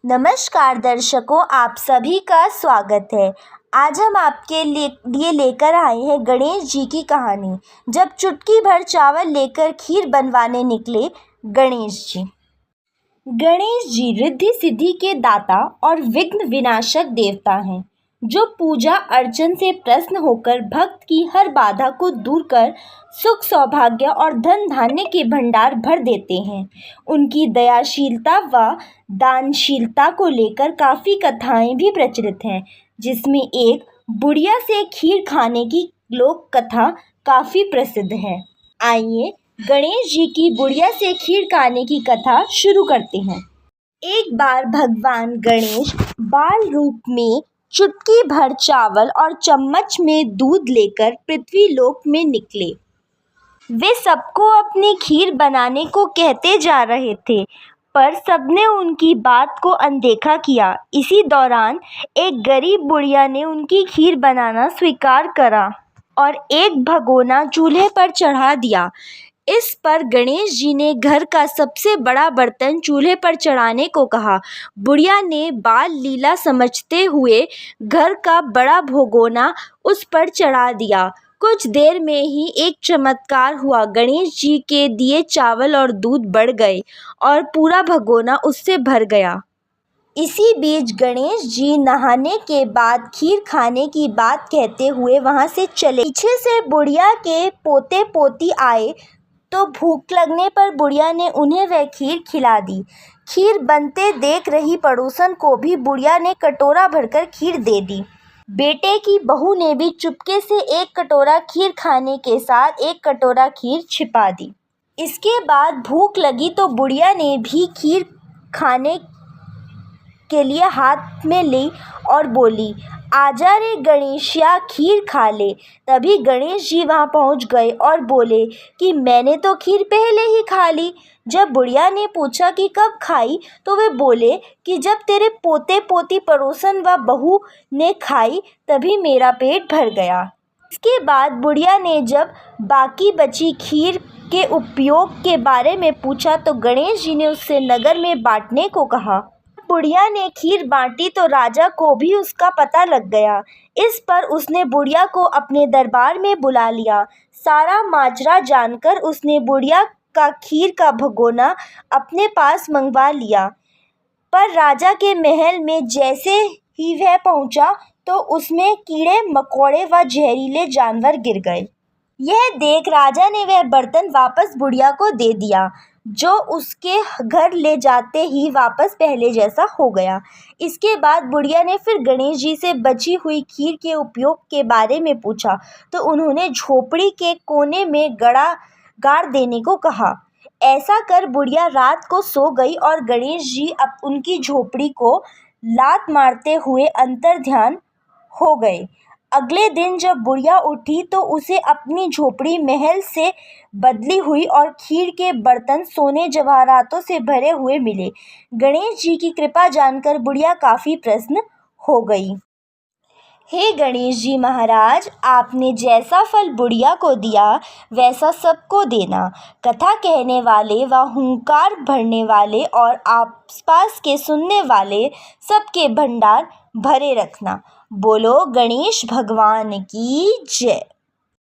नमस्कार दर्शकों, आप सभी का स्वागत है। आज हम आपके लिए लेकर आए हैं गणेश जी की कहानी। जब चुटकी भर चावल लेकर खीर बनवाने निकले गणेश जी रिद्धि सिद्धि के दाता और विघ्न विनाशक देवता हैं, जो पूजा अर्चन से प्रसन्न होकर भक्त की हर बाधा को दूर कर सुख सौभाग्य और धन धान्य के भंडार भर देते हैं। उनकी दयाशीलता व दानशीलता को लेकर काफ़ी कथाएं भी प्रचलित हैं, जिसमें एक बुढ़िया से खीर खाने की लोक कथा काफ़ी प्रसिद्ध है। आइए गणेश जी की बुढ़िया से खीर खाने की कथा शुरू करते हैं। एक बार भगवान गणेश बाल रूप में चुटकी भर चावल और चम्मच में दूध लेकर पृथ्वी लोक में निकले। वे सबको अपनी खीर बनाने को कहते जा रहे थे, पर सबने उनकी बात को अनदेखा किया। इसी दौरान एक गरीब बुढ़िया ने उनकी खीर बनाना स्वीकार करा और एक भगोना चूल्हे पर चढ़ा दिया। इस पर गणेश जी ने घर का सबसे बड़ा बर्तन चूल्हे पर चढ़ाने को कहा। बुढ़िया ने बाल लीला समझते हुए घर का बड़ा भगोना उस पर चढ़ा दिया। कुछ देर में ही एक चमत्कार हुआ। गणेश जी के दिए चावल और दूध बढ़ गए और पूरा भगोना उससे भर गया। इसी बीच गणेश जी नहाने के बाद खीर खाने की बात कहते हुए वहां से चले। पीछे से बुढ़िया के पोते पोती आए तो भूख लगने पर बुढ़िया ने उन्हें वह खीर खिला दी। खीर बनते देख रही पड़ोसन को भी बुढ़िया ने कटोरा भरकर खीर दे दी। बेटे की बहू ने भी चुपके से एक कटोरा खीर खाने के साथ एक कटोरा खीर छिपा दी। इसके बाद भूख लगी तो बुढ़िया ने भी खीर खाने के लिए हाथ में ली और बोली, आजा रे गणेशिया, खीर खा ले। तभी गणेश जी वहां पहुंच गए और बोले कि मैंने तो खीर पहले ही खा ली। जब बुढ़िया ने पूछा कि कब खाई, तो वे बोले कि जब तेरे पोते पोती पड़ोसन व बहू ने खाई तभी मेरा पेट भर गया। इसके बाद बुढ़िया ने जब बाकी बची खीर के उपयोग के बारे में पूछा तो गणेश जी ने उससे नगर में बांटने को कहा। बुढ़िया ने खीर बांटी तो राजा को भी उसका पता लग गया। इस पर उसने बुढ़िया को अपने दरबार में बुला लिया। सारा माजरा जानकर उसने बुढ़िया का खीर का भगोना अपने पास मंगवा लिया। पर राजा के महल में जैसे ही वह पहुंचा तो उसमें कीड़े मकोड़े व जहरीले जानवर गिर गए। यह देख राजा ने वह बर्तन वापस बुढ़िया को दे दिया, जो उसके घर ले जाते ही वापस पहले जैसा हो गया। इसके बाद बुढ़िया ने फिर गणेश जी से बची हुई खीर के उपयोग के बारे में पूछा तो उन्होंने झोपड़ी के कोने में गाड़ देने को कहा। ऐसा कर बुढ़िया रात को सो गई और गणेश जी अब उनकी झोपड़ी को लात मारते हुए अंतर्ध्यान हो गए। अगले दिन जब बुढ़िया उठी तो उसे अपनी झोपड़ी महल से बदली हुई और खीर के बर्तन सोने जवाहरातों से भरे हुए मिले। गणेश जी की कृपा जानकर बुढ़िया काफ़ी प्रसन्न हो गई। हे गणेश जी महाराज, आपने जैसा फल बुढ़िया को दिया वैसा सबको देना। कथा कहने वाले व हुंकार भरने वाले और आसपास के सुनने वाले सबके भंडार भरे रखना। बोलो गणेश भगवान की जय।